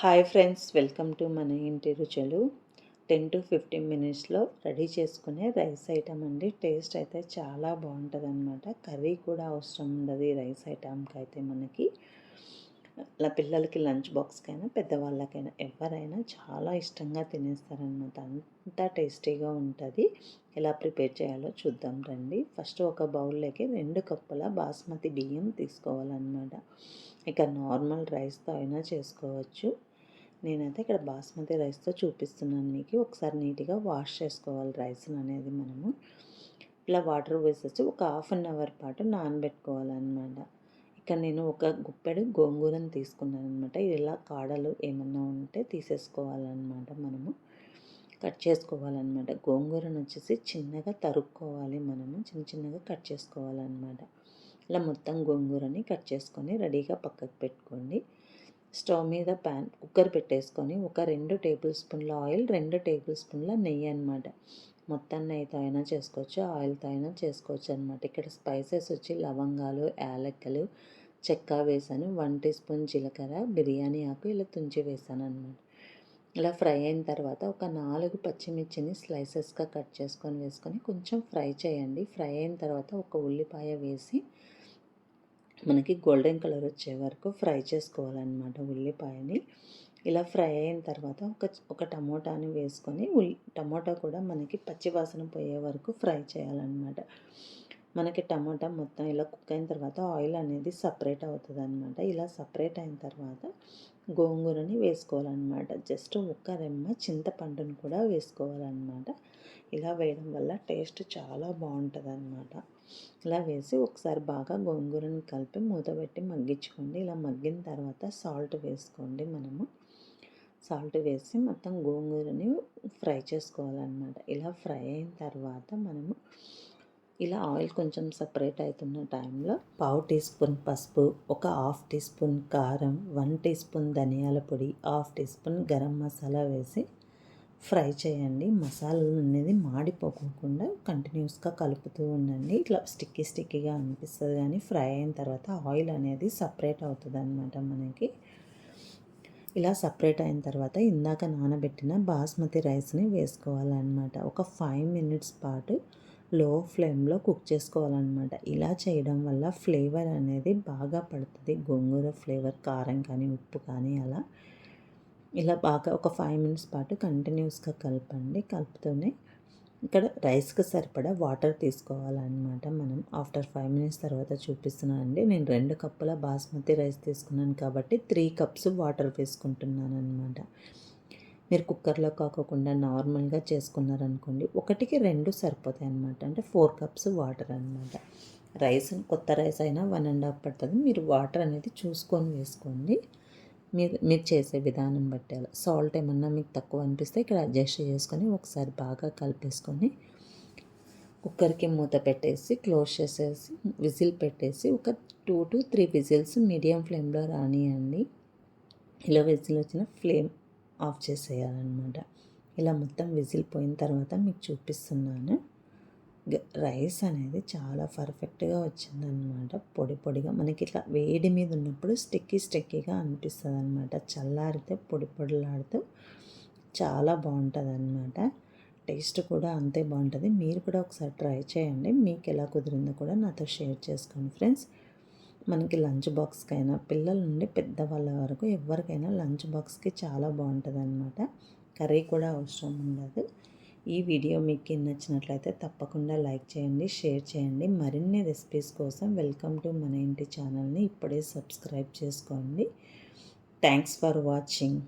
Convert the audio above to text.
Hi friends, welcome to మన ఇంటి రుచులు. 10 to 15 మినిట్స్లో రెడీ చేసుకునే రైస్ ఐటమ్ అండి. టేస్ట్ అయితే చాలా బాగుంటుంది. కర్రీ కూడా అవసరం ఉండదు ఈ రైస్ ఐటమ్కి అయితే. మనకి అలా పిల్లలకి లంచ్ బాక్స్కైనా పెద్దవాళ్ళకైనా ఎవరైనా చాలా ఇష్టంగా తినేస్తారనమాట. అంత టేస్టీగా ఉంటుంది. ఎలా ప్రిపేర్ చేయాలో చూద్దాం రండి. ఫస్ట్ ఒక బౌల్లోకి 2 కప్పుల బాస్మతి బియ్యం తీసుకోవాలన్నమాట. ఇక నార్మల్ రైస్తో అయినా చేసుకోవచ్చు. నేనైతే ఇక్కడ బాస్మతి రైస్తో చూపిస్తున్నాను మీకు. ఒకసారి నీట్గా వాష్ చేసుకోవాలి రైస్ని అనేది మనము. ఇలా వాటర్ వేసేసి ఒక హాఫ్ అన్ అవర్ పాటు నానబెట్టుకోవాలన్నమాట. ఇక్కడ నేను ఒక గుప్పెడు గోంగూరను తీసుకున్నాను అనమాట. ఇలా కాడలు ఏమన్నా ఉంటే తీసేసుకోవాలన్నమాట. మనము కట్ చేసుకోవాలన్నమాట. గోంగూరను వచ్చేసి చిన్నగా తరుక్కోవాలి. మనము చిన్న చిన్నగా కట్ చేసుకోవాలన్నమాట. ఇలా మొత్తం గోంగూరని కట్ చేసుకొని రెడీగా పక్కకు పెట్టుకోండి. స్టవ్ మీద కుక్కర్ పెట్టేసుకొని ఒక 2 టేబుల్ స్పూన్ల ఆయిల్, 2 టేబుల్ స్పూన్ల నెయ్యి అనమాట. మొత్తం నెయ్యితో అయినా చేసుకోవచ్చు, ఆయిల్తో అయినా చేసుకోవచ్చు అనమాట. ఇక్కడ స్పైసెస్ వచ్చి లవంగాలు, యాలక్కలు, చెక్క వేసాను, 1 టీ స్పూన్ జీలకర్ర, బిర్యానీ ఆకు ఇలా తుంచి వేసాను అనమాట. ఇలా ఫ్రై అయిన తర్వాత ఒక 4 పచ్చిమిర్చిని స్లైసెస్గా కట్ చేసుకొని వేసుకొని కొంచెం ఫ్రై చేయండి. ఫ్రై అయిన తర్వాత ఒక ఉల్లిపాయ వేసి మనకి గోల్డెన్ కలర్ వచ్చే వరకు ఫ్రై చేసుకోవాలన్నమాట ఉల్లిపాయని. ఇలా ఫ్రై అయిన తర్వాత ఒక టమోటాని వేసుకొని టమోటా కూడా మనకి పచ్చివాసన పోయే వరకు ఫ్రై చేయాలన్నమాట. మనకి టమోటా మొత్తం ఇలా కుక్ అయిన తర్వాత ఆయిల్ అనేది సపరేట్ అవుతుంది అనమాట. ఇలా సపరేట్ అయిన తర్వాత గోంగూరని వేసుకోవాలన్నమాట. జస్ట్ ఒక రెమ్మ చింతపండుని కూడా వేసుకోవాలన్నమాట. ఇలా వేయడం వల్ల టేస్ట్ చాలా బాగుంటుంది అనమాట. ఇలా వేసి ఒకసారి బాగా గోంగూరని కలిపి మూత పెట్టి మగ్గించుకోండి. ఇలా మగ్గిన తర్వాత సాల్ట్ వేసుకోండి. మనము సాల్ట్ వేసి మొత్తం గోంగూరని ఫ్రై చేసుకోవాలన్నమాట. ఇలా ఫ్రై అయిన తర్వాత మనము ఇలా ఆయిల్ కొంచెం సపరేట్ అవుతున్న టైంలో 1/2 టీ స్పూన్ పసుపు, ఒక 1/2 టీ స్పూన్ కారం, 1 టీ స్పూన్ ధనియాల పొడి, 1/2 టీ స్పూన్ గరం మసాలా వేసి ఫ్రై చేయండి. మసాలా అనేది మాడిపోకుండా కంటిన్యూస్గా కలుపుతూ ఉండండి. ఇట్లా స్టిక్కీగా అనిపిస్తుంది, కానీ ఫ్రై అయిన తర్వాత ఆయిల్ అనేది సపరేట్ అవుతుంది అనమాట మనకి. ఇలా సపరేట్ అయిన తర్వాత ఇందాక నానబెట్టిన బాస్మతి రైస్ని వేసుకోవాలన్నమాట. ఒక 5 మినిట్స్ పాటు లో ఫ్లేమ్లో కుక్ చేసుకోవాలన్నమాట. ఇలా చేయడం వల్ల ఫ్లేవర్ అనేది బాగా పడుతుంది. గోంగూర ఫ్లేవర్, కారం కానీ ఉప్పు కానీ అలా ఇలా బాగా ఒక 5 మినిట్స్ పాటు కంటిన్యూస్గా కలపండి. కలుపుతూనే ఇక్కడ రైస్కి సరిపడా వాటర్ తీసుకోవాలన్నమాట. మనం ఆఫ్టర్ 5 మినిట్స్ తర్వాత చూపిస్తున్నానండి. నేను 2 కప్పుల బాస్మతి రైస్ తీసుకున్నాను కాబట్టి 3 కప్స్ వాటర్ వేసుకుంటున్నాను అనమాట. మీరు కుక్కర్లో కాకుండా నార్మల్గా చేసుకున్నారనుకోండి 1కి 2 సరిపోతాయి అనమాట. అంటే 4 కప్స్ వాటర్ అనమాట. రైస్ కొత్త రైస్ అయినా 1.5 పడుతుంది. మీరు వాటర్ అనేది చూసుకొని వేసుకోండి. మీరు చేసే విధానం బట్టి. అలా సాల్ట్ ఏమన్నా మీకు తక్కువ అనిపిస్తే ఇక్కడ అడ్జస్ట్ చేసుకొని ఒకసారి బాగా కలిపేసుకొని కుక్కర్కి మూత పెట్టేసి క్లోజ్ చేసేసి విజిల్ పెట్టేసి ఒక 2 to 3 విజిల్స్ మీడియం ఫ్లేమ్లో రానియండి. ఇలా విజిల్ వచ్చిన ఫ్లేమ్ ఆఫ్ చేసేయాలన్నమాట. ఇలా మొత్తం విజిల్ పోయిన తర్వాత మీకు చూపిస్తున్నాను. రైస్ అనేది చాలా పర్ఫెక్ట్గా వచ్చిందనమాట. పొడిగా మనకి ఇట్లా వేడి మీద ఉన్నప్పుడు స్టిక్కీగా అనిపిస్తుంది అనమాట. చల్లారితే పొడిలాడుతూ చాలా బాగుంటుంది అనమాట. టేస్ట్ కూడా అంతే బాగుంటుంది. మీరు కూడా ఒకసారి ట్రై చేయండి. మీకు ఎలా కుదిరిందో కూడా నాతో షేర్ చేసుకోండి ఫ్రెండ్స్. మనకి లంచ్ బాక్స్కైనా పిల్లల నుండి పెద్దవాళ్ళ వరకు ఎవరికైనా లంచ్ బాక్స్కి చాలా బాగుంటుంది అనమాట. కర్రీ కూడా అవసరం ఉండదు. ఈ వీడియో మీకు నచ్చినట్లయితే తప్పకుండా లైక్ చేయండి, షేర్ చేయండి. మరిన్ని రెసిపీస్ కోసం వెల్కమ్ టు మన ఇంటి ఛానల్ని ఇప్పుడే సబ్స్క్రైబ్ చేసుకోండి. Thanks for watching.